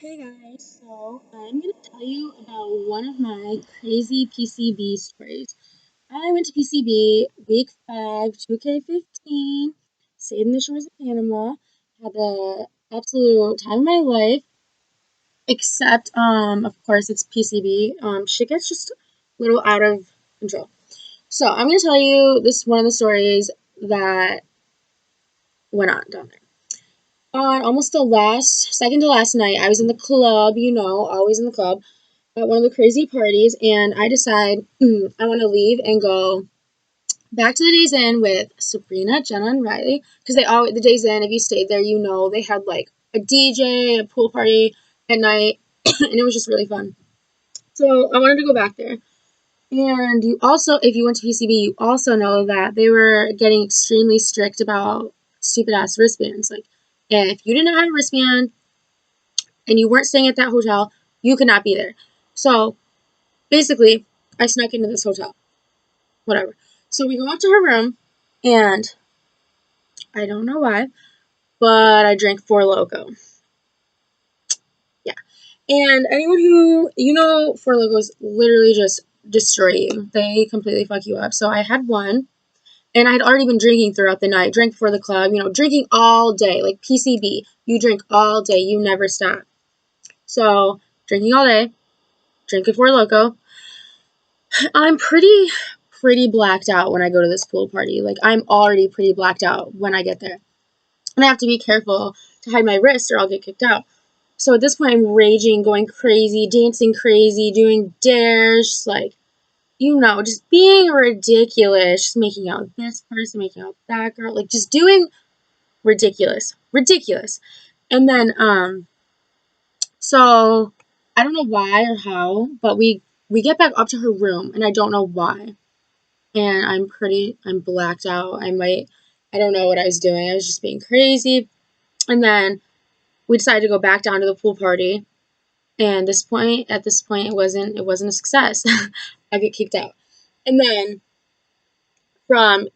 Hey guys, so I'm going to tell you about one of my crazy PCB stories. I went to PCB week 5, 2K15, stayed in the shores of Panama, had the absolute time of my life, except, of course, it's PCB. Shit gets just a little out of control. So I'm going to tell you this one of the stories that went on down there. On almost the second to last night, I was in the club, always in the club, at one of the crazy parties, and I decide I want to leave and go back to the Days Inn with Sabrina, Jenna, and Riley, because the Days Inn, if you stayed there, they had like a DJ, a pool party at night, and it was just really fun. So I wanted to go back there. And you also, if you went to PCB, you also know that they were getting extremely strict about stupid ass wristbands. Like, if you didn't have a wristband and you weren't staying at that hotel, you could not be there. So basically, I snuck into this hotel. Whatever. So we go up to her room, and I don't know why, but I drank Four Loko. Yeah. And anyone who, Four Lokos literally just destroy you. They completely fuck you up. So I had one, and I had already been drinking throughout the night. Drank before the club, drinking all day. Like PCB, you drink all day. You never stop. So drinking all day, drinking Four Loko. I'm pretty blacked out when I go to this pool party. Like, I'm already pretty blacked out when I get there. And I have to be careful to hide my wrist or I'll get kicked out. So at this point, I'm raging, going crazy, dancing crazy, doing dares, just like, just being ridiculous, just making out with this person, making out with that girl, like just doing ridiculous. And then, so I don't know why or how, but we get back up to her room, and I don't know why. And I'm blacked out. I don't know what I was doing. I was just being crazy. And then we decided to go back down to the pool party. And at this point, it wasn't a success. I get kicked out. And then from,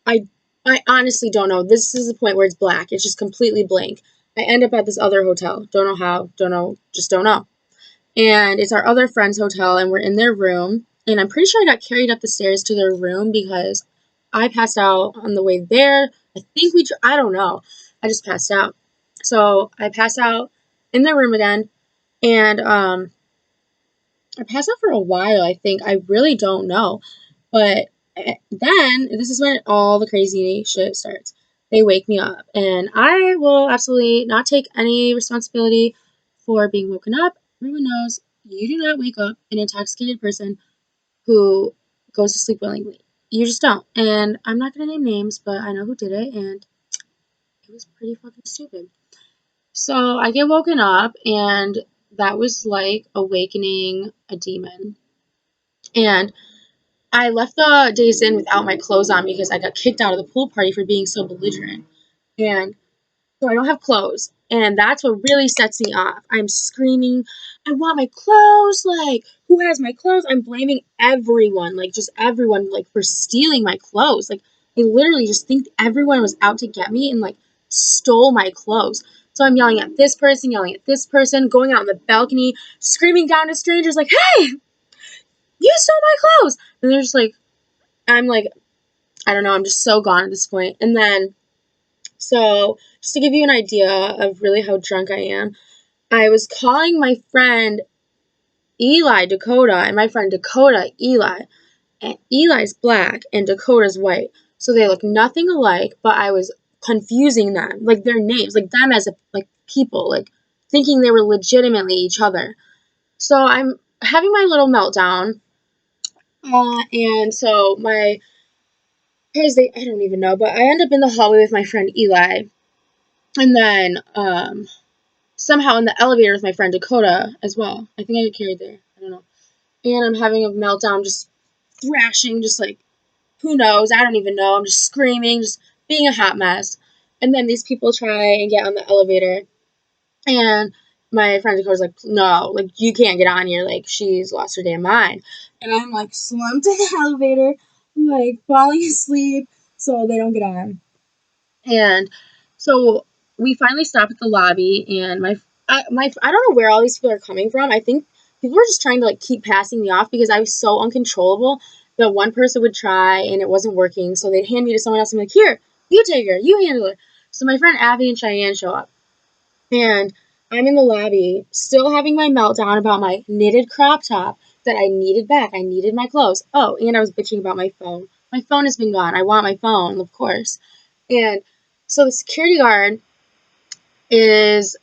I, I honestly don't know. This is the point where it's black. It's just completely blank. I end up at this other hotel. Don't know how. Don't know. Just don't know. And it's our other friend's hotel, and we're in their room. And I'm pretty sure I got carried up the stairs to their room because I passed out on the way there. I don't know. I just passed out. So I passed out in their room again, and I passed out for a while, I think. I really don't know. But then, this is when all the crazy shit starts. They wake me up, and I will absolutely not take any responsibility for being woken up. Everyone knows you do not wake up an intoxicated person who goes to sleep willingly. You just don't. And I'm not going to name names, but I know who did it, and it was pretty fucking stupid. So I get woken up, and that was like awakening a demon. And I left the Days Inn without my clothes on because I got kicked out of the pool party for being so belligerent. And so I don't have clothes. And that's what really sets me off. I'm screaming, I want my clothes. Like, who has my clothes? I'm blaming everyone, like, just everyone, like, for stealing my clothes. Like, I literally just think everyone was out to get me and, like, stole my clothes. So I'm yelling at this person, going out on the balcony, screaming down to strangers, like, hey, you stole my clothes. And they're just like, I'm like, I don't know, I'm just so gone at this point. And then, so just to give you an idea of really how drunk I am, I was calling my friend Eli Dakota and my friend Dakota Eli. And Eli's black and Dakota's white. So they look nothing alike, but I was confusing them, like their names, like them as like people, like thinking they were legitimately each other. So I'm having my little meltdown. And so I don't even know, but I end up in the hallway with my friend Eli. And then somehow in the elevator with my friend Dakota as well. I think I get carried there. I don't know. And I'm having a meltdown, just thrashing, just like, who knows? I don't even know. I'm just screaming, just being a hot mess. And then these people try and get on the elevator. And my friend Dakota's like, no, like, you can't get on here. Like, she's lost her damn mind. And I'm like slumped in the elevator, like falling asleep so they don't get on. And so we finally stop at the lobby, and I don't know where all these people are coming from. I think people were just trying to like keep passing me off because I was so uncontrollable that one person would try and it wasn't working, so they'd hand me to someone else and be like, "Here, you take her, you handle her." So my friend Abby and Cheyenne show up, and I'm in the lobby still having my meltdown about my knitted crop top that I needed back. I needed my clothes. Oh, and I was bitching about my phone. My phone has been gone. I want my phone, of course. And so the security guard is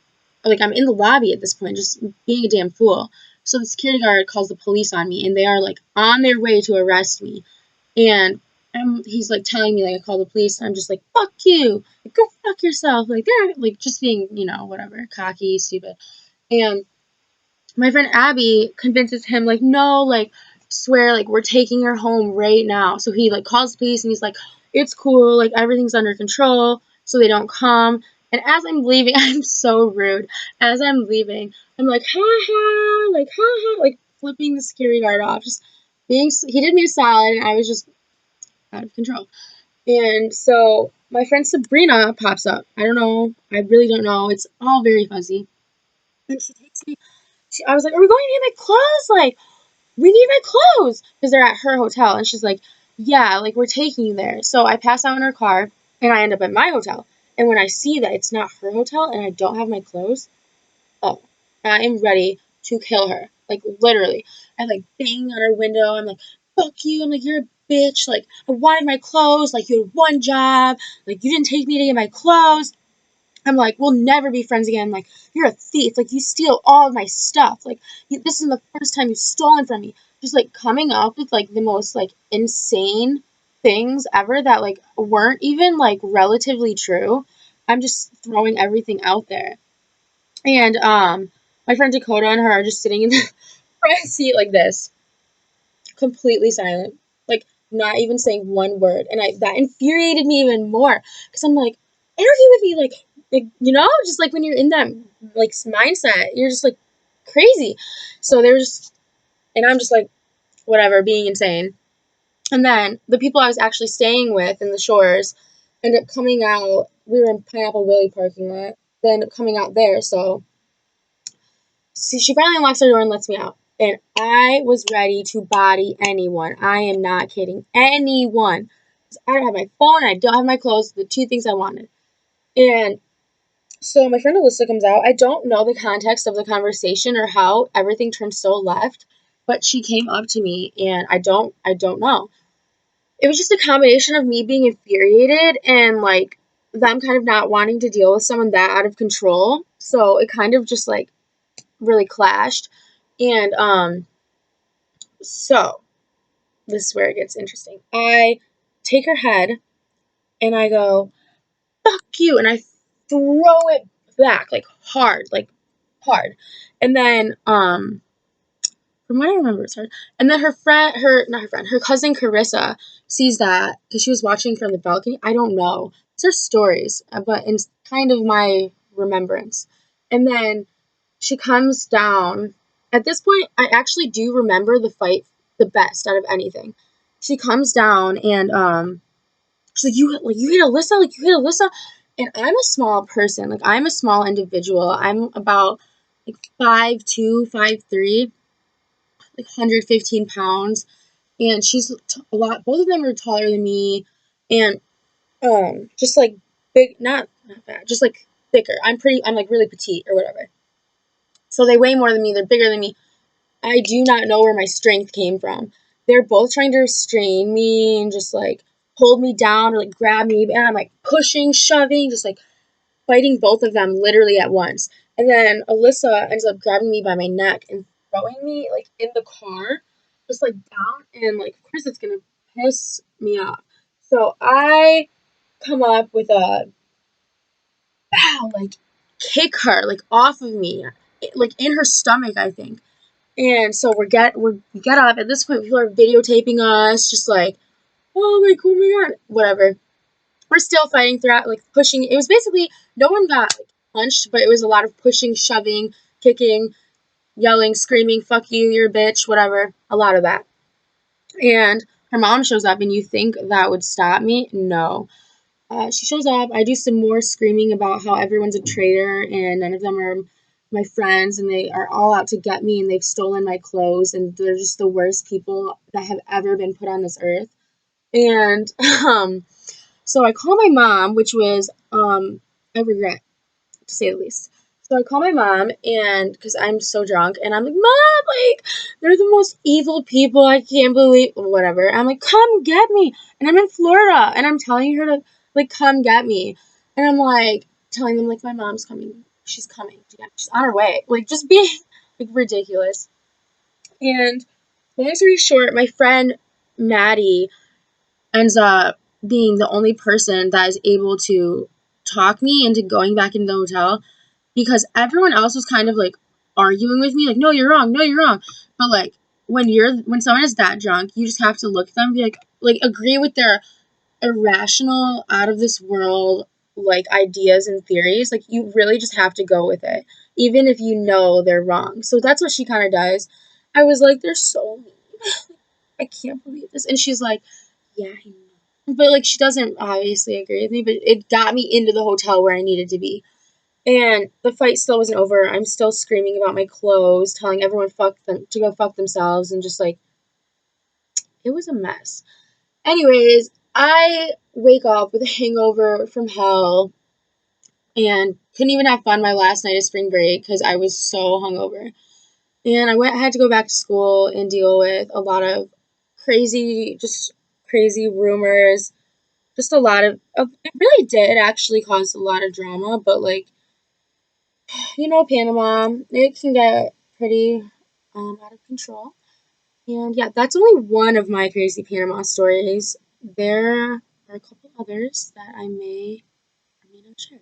like, I'm in the lobby at this point, just being a damn fool. So the security guard calls the police on me, and they are like on their way to arrest me. And he's like telling me like I called the police. And I'm just like, fuck you, like, go fuck yourself. Like they're like just being, whatever, cocky, stupid. And my friend Abby convinces him like, no, like, swear, like, we're taking her home right now. So he like calls the police and he's like, it's cool, like everything's under control, so they don't come. And as I'm leaving, I'm so rude. As I'm leaving, I'm like, ha ha, like flipping the security guard off, just being. He did me a solid, and I was just out of control. And so my friend Sabrina pops up. I don't know. I really don't know. It's all very fuzzy. And she takes me. I was like, "Are we going to get my clothes? Like, we need my clothes," because they're at her hotel. And she's like, "Yeah, like we're taking you there." So I pass out in her car, and I end up at my hotel. And when I see that it's not her hotel and I don't have my clothes, oh, I am ready to kill her. Like literally, I'm like banging on her window. I'm like, "Fuck you!" I'm like, "You're a bitch!" Like, I wanted my clothes. Like, you had one job. Like, you didn't take me to get my clothes. I'm like, we'll never be friends again. Like, you're a thief. Like, you steal all of my stuff. Like, this isn't the first time you've stolen from me. Just like coming up with like the most like insane things ever that like weren't even like relatively true. I'm just throwing everything out there. And my friend Dakota and her are just sitting in the front seat like this, completely silent, like not even saying one word. And that infuriated me even more because I'm like, interview with me, like just like when you're in that like mindset, you're just like crazy. So they're just, and I'm just like, whatever, being insane. And then the people I was actually staying with in the Shores ended up coming out. We were in Pineapple Willie parking lot. They ended up coming out there. So see, she finally unlocks her door and lets me out. And I was ready to body anyone. I am not kidding. Anyone. I don't have my phone. I don't have my clothes. The two things I wanted. And so my friend Alyssa comes out. I don't know the context of the conversation or how everything turned so left, but she came up to me, and I don't know. It was just a combination of me being infuriated and like them kind of not wanting to deal with someone that out of control. So it kind of just like really clashed. And so this is where it gets interesting. I take her head and I go, "Fuck you," and I throw it back like hard, like hard. And then from what I remember, it's hard. And then her friend, her not her friend, her cousin Carissa sees that because she was watching from the balcony. I don't know. These are stories, but in kind of my remembrance. And then she comes down. At this point, I actually do remember the fight the best out of anything. She comes down and she's like you hit Alyssa, like you hit Alyssa, and I'm a small person, like I'm a small individual. I'm about like 5'2", 5'3", like 115 pounds, and she's a lot. Both of them are taller than me, and just like big, not bad, just like thicker. I'm like really petite or whatever. So they weigh more than me. They're bigger than me. I do not know where my strength came from. They're both trying to restrain me and just like hold me down or like grab me, and I'm like pushing, shoving, just like fighting both of them literally at once. And then Alyssa ends up grabbing me by my neck and throwing me like in the car, just like down, and like of course it's gonna piss me off. So I come up with a bow, like kick her like off of me, like in her stomach, I think. And so we get up. At this point, people are videotaping us, just like, oh my god, whatever. We're still fighting throughout, like pushing. It was basically no one got like punched, but it was a lot of pushing, shoving, kicking, yelling, screaming, "Fuck you, you're a bitch," whatever. A lot of that. And her mom shows up, and you think that would stop me? No. She shows up. I do some more screaming about how everyone's a traitor and none of them are my friends, and they are all out to get me, and they've stolen my clothes, and they're just the worst people that have ever been put on this earth. And so I call my mom, which was I regret, to say the least. So I call my mom, and because I'm so drunk, and I'm like, Mom, like, they're the most evil people. I can't believe, whatever. I'm like, come get me. And I'm in Florida, and I'm telling her to, like, come get me. And I'm like, telling them, like, my mom's coming. She's coming. Yeah, she's on her way. Like, just being, like, ridiculous. And long story short, my friend Maddie ends up being the only person that is able to talk me into going back into the hotel, because everyone else was kind of like arguing with me, like, no, you're wrong, no, you're wrong. But like when someone is that drunk, you just have to look at them and be like agree with their irrational, out of this world like ideas and theories. Like you really just have to go with it, even if you know they're wrong. So that's what she kind of does. I was like, they're so mean. I can't believe this. And she's like, yeah, I know. But like she doesn't obviously agree with me, but it got me into the hotel where I needed to be. And the fight still wasn't over. I'm still screaming about my clothes, telling everyone fuck them to go fuck themselves, and just like it was a mess. Anyways, I wake up with a hangover from hell and couldn't even have fun my last night of spring break because I was so hungover. And I had to go back to school and deal with a lot of crazy, just crazy rumors. Just a lot of it really did actually cause a lot of drama, but like, Panama, it can get pretty out of control. And yeah, that's only one of my crazy Panama stories. There are a couple others that I may or may not share.